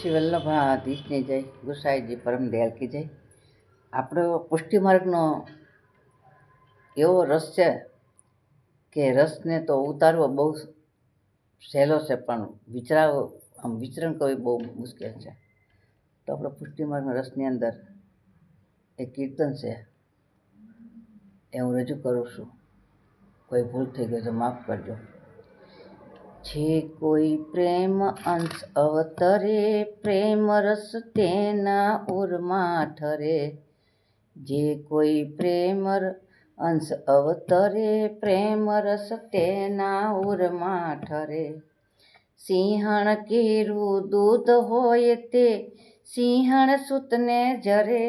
શ્રી વલ્લભાધીશની જય, ગુસાઈજી પરમ દયાલ કી જય. આપણો પુષ્ટિ માર્ગનો એવો રસ છે કે રસને તો ઉતારવો બહુ સહેલો છે, પણ વિચરણ કરવું બહુ મુશ્કેલ છે. તો આપણો પુષ્ટિ માર્ગના રસની અંદર એક કીર્તન છે, એ હું રજૂ કરું છું. કોઈ ભૂલ થઈ ગઈ તો માફ કરજો. છે કોઈ પ્રેમ અંશ અવતરે, પ્રેમ રસ તેના ઉરમાં ઠરે. જે કોઈ પ્રેમ અંશ અવતરે, પ્રેમ રસ તેના ઉરમાં ઠરે. સિંહણ કેરું દૂધ હોય તે સિંહણ સૂતને જરે.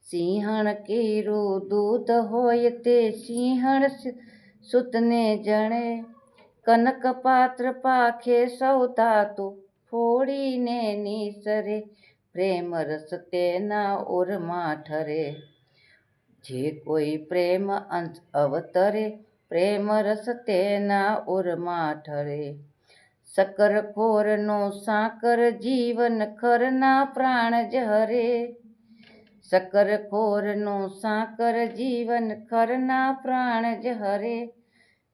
સિંહણ કેરું દૂધ હોય તે સિંહણ સૂતને જણે. કનક પાત્ર પાખે સૌતાતો ફોડીને નિસરે. પ્રેમ રસ તેના ઉરમાં ઠરે. જે કોઈ પ્રેમ અંશ અવતરે, પ્રેમ રસ તેના ઉરમાં ઠરે. સકર ખોરનો સાકર જીવન ખરના પ્રાણ જ હરે. સકર ખોરનો સાકર જીવન ખરના પ્રાણ જ હરે.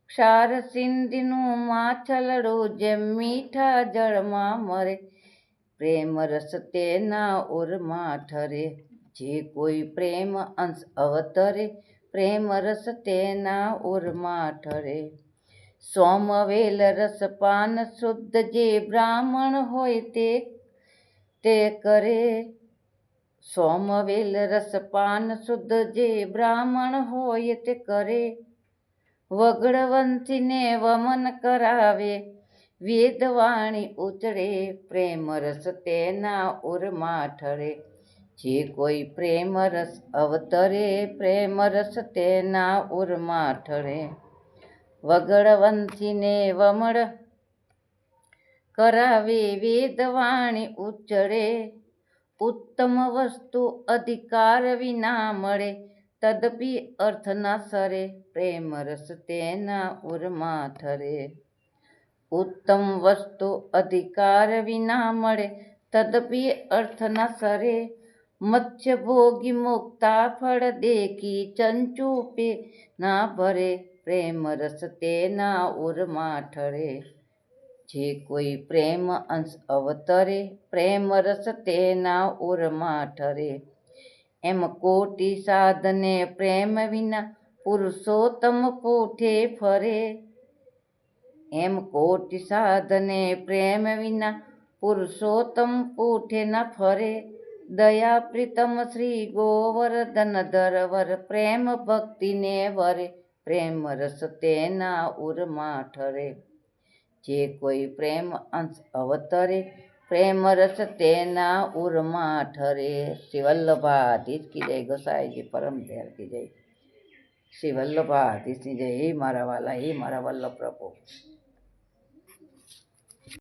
ક્ષાર સિંધીનું માછલડું જેમ મીઠા જળમાં મરે. પ્રેમ રસ તેના ઉરમાં ઠરે. જે કોઈ પ્રેમ અંશ અવતરે, પ્રેમ રસ તેના ઉરમાં ઠરે. સોમવેલ રસ પાન શુદ્ધ જે બ્રાહ્મણ હોય તે કરે. સોમવેલ રસ પાન શુદ્ધ જે બ્રાહ્મણ હોય તે કરે. વગડવંશીને વમન કરાવે, વેદવાણી ઉચડે. પ્રેમ રસ તેના ઉરમાં ઠરે. જે કોઈ પ્રેમ રસ અવતરે, પ્રેમ રસ તેના ઉરમાં ઠરે. વગડવંશીને વમન કરાવે, વેદવાણી ઉચડે. ઉત્તમ વસ્તુ અધિકાર વિના મળે, તદપી અર્થ ન સરે. પ્રેમ રસ તેના ઉરમાં ઠરે. ઉત્તમ વસ્તુ અધિકાર વિના મળે, તદપી અર્થ ન સરે. મત્સ્ય ભોગી મુક્તા ફળ દેખી, ચંચુ ના ભરે. પ્રેમ રસ તેના ઉરમાં ઠરે. જે કોઈ પ્રેમ અંશ અવતરે, પ્રેમ રસ તેના ઉરમાં ઠરે. એમ કોટી સાધને પ્રેમ વિના પુરુષોત્તમ પૂઠે ફરે. એમ કોટી સાધને પ્રેમ વિના પુરુષોત્તમ પૂઠે ન ફરે. દયા પ્રીતમ શ્રી ગોવર્ધન ધરવર, પ્રેમ ભક્તિને વરે. પ્રેમ રસ તેના ઉરમાં ઠરે. જે કોઈ પ્રેમ અંશ અવતરે, પ્રેમ રસ તેના ઉરમાં ઠરે. શ્રી વલ્લભાધીશ કી જય, ગોસાઈજી પરમ દયાલ કી જય. શ્રી વલ્લભાધીશની જય. હે મારા વાલા, હે મારા વલ્લભ પ્રભુ.